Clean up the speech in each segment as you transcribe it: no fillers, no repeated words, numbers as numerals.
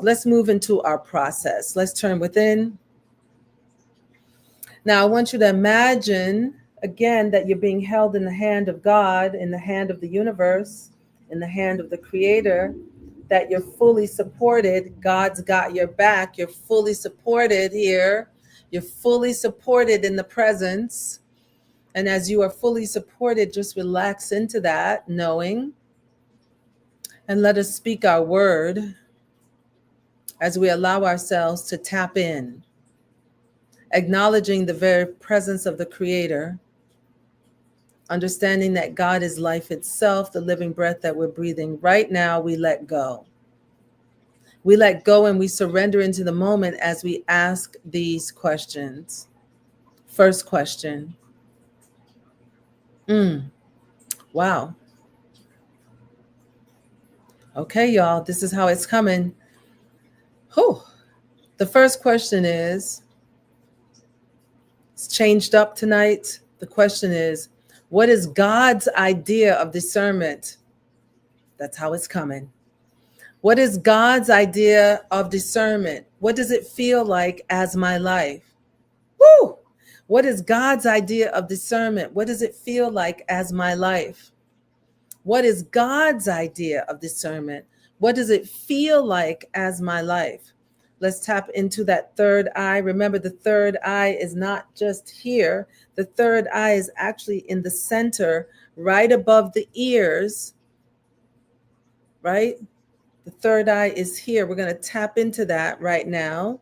Let's move into our process. Let's turn within. Now, I want you to imagine again that you're being held in the hand of God, in the hand of the universe, in the hand of the Creator, that you're fully supported. God's got your back. You're fully supported here. You're fully supported in the presence. And as you are fully supported, just relax into that knowing. And let us speak our word as we allow ourselves to tap in, acknowledging the very presence of the Creator, understanding that God is life itself, the living breath that we're breathing right now. We let go. We let go and we surrender into the moment as we ask these questions. First question. Wow. Okay, y'all, this is how it's coming. Whew. The first question is, it's changed up tonight. The question is, what is God's idea of discernment? That's how it's coming. What is God's idea of discernment? What does it feel like as my life? Woo! What is God's idea of discernment? What does it feel like as my life? What is God's idea of discernment? What does it feel like as my life? Let's tap into that third eye. Remember, the third eye is not just here. The third eye is actually in the center, right above the ears, right? The third eye is here. We're going to tap into that right now.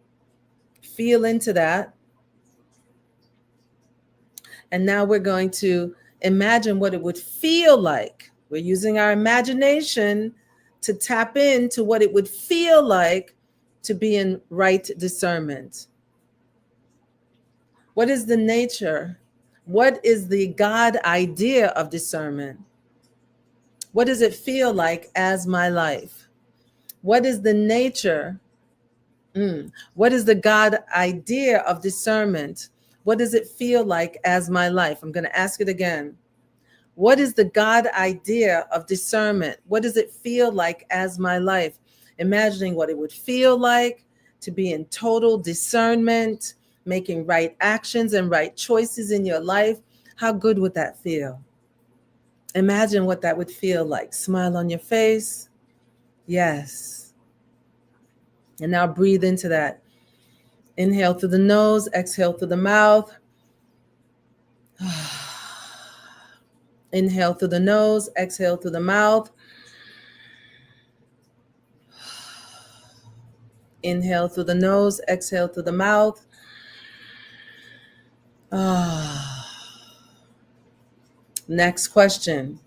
Feel into that. And now we're going to imagine what it would feel like. We're using our imagination to tap into what it would feel like to be in right discernment. What is the nature? What is the God idea of discernment? What does it feel like as my life? What is the nature? What is the God idea of discernment? What does it feel like as my life? I'm going to ask it again. What is the God idea of discernment? What does it feel like as my life? Imagining what it would feel like to be in total discernment, making right actions and right choices in your life. How good would that feel? Imagine what that would feel like. Smile on your face. Yes. And now breathe into that. Inhale through the nose, exhale through the mouth. Inhale through the nose, exhale through the mouth. Inhale through the nose, exhale through the mouth. Next question.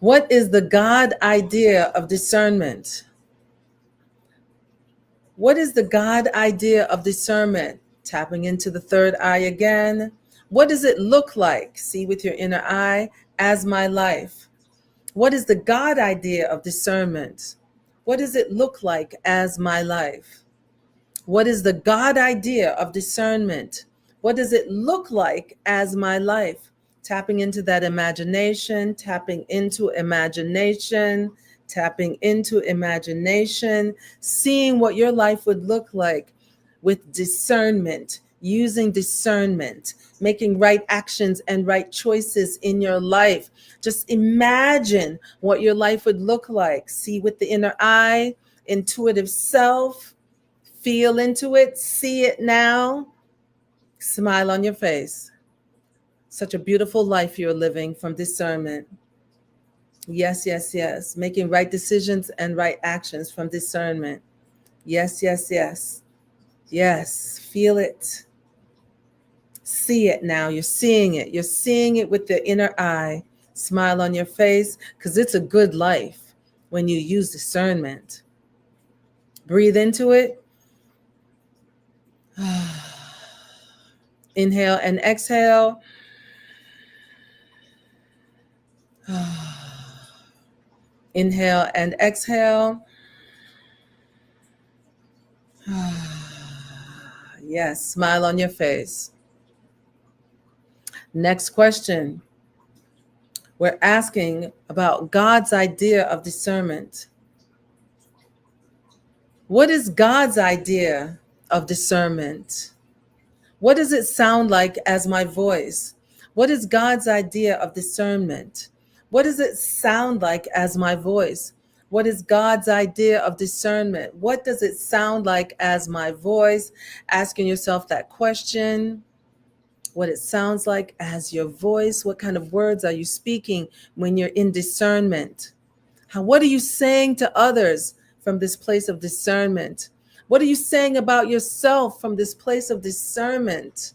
What is the God idea of discernment? What is the God idea of discernment? Tapping into the third eye again. What does it look like? See with your inner eye, as my life. What is the God idea of discernment? What does it look like as my life? What is the God idea of discernment? What does it look like as my life? Tapping into that imagination, tapping into imagination, tapping into imagination, seeing what your life would look like with discernment, using discernment, making right actions and right choices in your life. Just imagine what your life would look like. See with the inner eye, intuitive self, feel into it, see it now, smile on your face. Such a beautiful life you're living from discernment. Yes, yes, yes. Making right decisions and right actions from discernment. Yes, yes, yes. Yes, feel it. See it now. You're seeing it. You're seeing it with the inner eye. Smile on your face, because it's a good life when you use discernment. Breathe into it. Inhale and exhale. Inhale and exhale. Yes, smile on your face. Next question. We're asking about God's idea of discernment. What is God's idea of discernment? What does it sound like as my voice? What is God's idea of discernment? What does it sound like as my voice? What is God's idea of discernment? What does it sound like as my voice? Asking yourself that question. What it sounds like as your voice. What kind of words are you speaking when you're in discernment? What are you saying to others from this place of discernment? What are you saying about yourself from this place of discernment?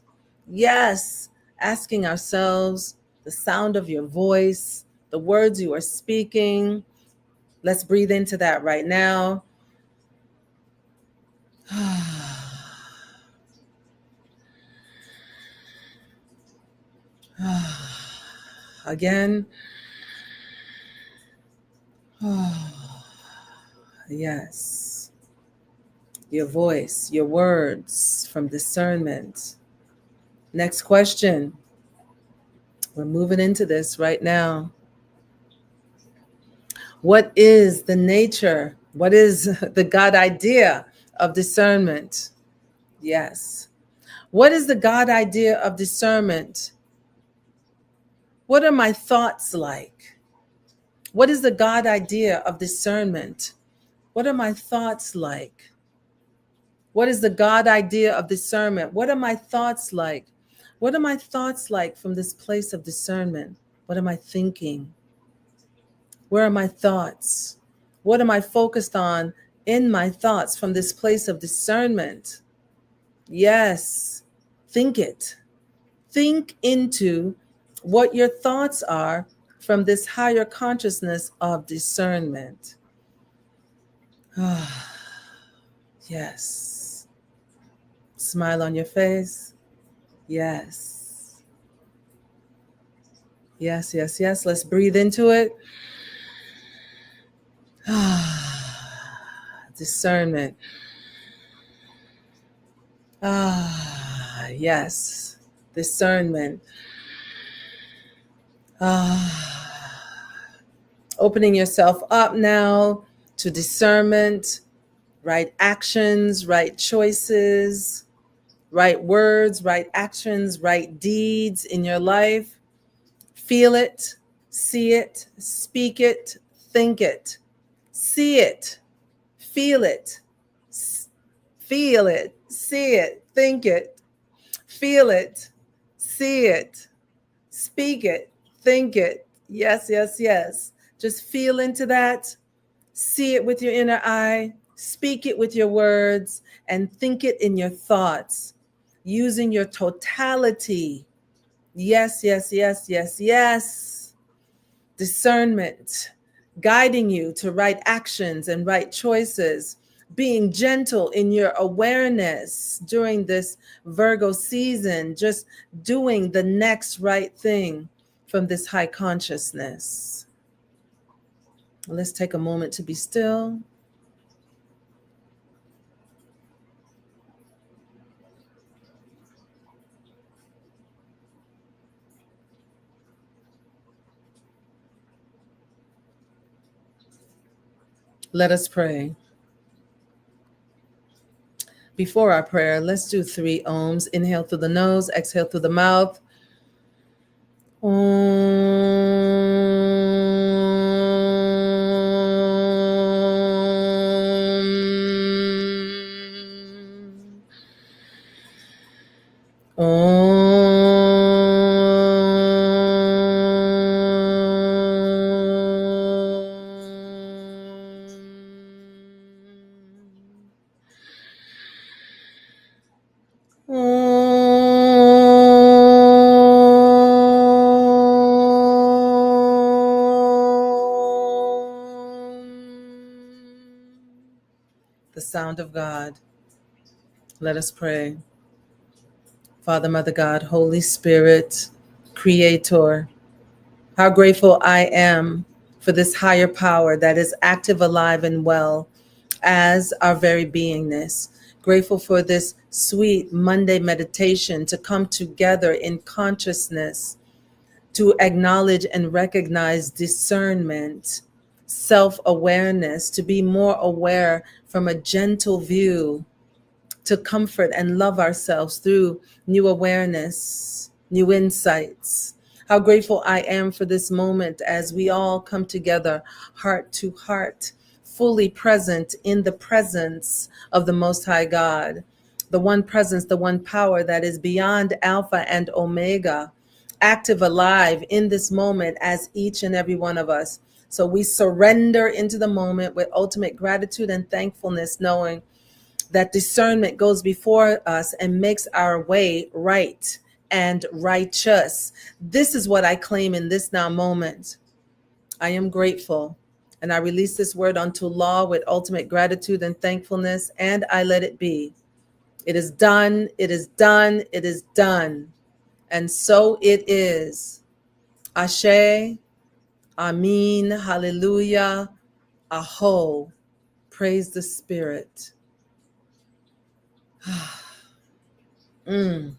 Yes, asking ourselves the sound of your voice, the words you are speaking. Let's breathe into that right now. Again. Yes. Your voice, your words from discernment. Next question. We're moving into this right now. What is the nature? What is the God idea of discernment? Yes. What is the God idea of discernment? What are my thoughts like? What is the God idea of discernment? What are my thoughts like? What is the God idea of discernment? What are my thoughts like? What are my thoughts like from this place of discernment? What am I thinking? Where are my thoughts? What am I focused on in my thoughts from this place of discernment? Yes, think it. Think into what your thoughts are from this higher consciousness of discernment. Yes. Smile on your face. Yes. Yes, yes, yes. Let's breathe into it. Discernment. Yes. Discernment. Opening yourself up now to discernment, right actions, right choices, right words, right actions, right deeds in your life. Feel it, see it, speak it, think it, see it, feel it, feel it, see it, think it, feel it, see it, speak it, think it. Yes, yes, yes. Just feel into that. See it with your inner eye, speak it with your words, and think it in your thoughts, using your totality. Yes, yes, yes, yes, yes. Discernment, guiding you to right actions and right choices, being gentle in your awareness during this Virgo season, just doing the next right thing from this high consciousness. Let's take a moment to be still. Let us pray. Before our prayer, let's do 3 ohms. Inhale through the nose, exhale through the mouth. The sound of God. Let us pray. Father, Mother God, Holy Spirit, Creator, how grateful I am for this higher power that is active, alive, and well as our very beingness. Grateful for this sweet Monday meditation to come together in consciousness, to acknowledge and recognize discernment, self-awareness, to be more aware from a gentle view, to comfort and love ourselves through new awareness, new insights. How grateful I am for this moment as we all come together, heart to heart, fully present in the presence of the Most High God, the one presence, the one power that is beyond Alpha and Omega, active, alive in this moment as each and every one of us. So we surrender into the moment with ultimate gratitude and thankfulness, knowing that discernment goes before us and makes our way right and righteous. This is what I claim in this now moment. I am grateful, and I release this word unto law with ultimate gratitude and thankfulness, and I let it be. It is done, it is done, it is done. And so it is. Ashe, Amin, Hallelujah, Aho. Praise the Spirit. Mm.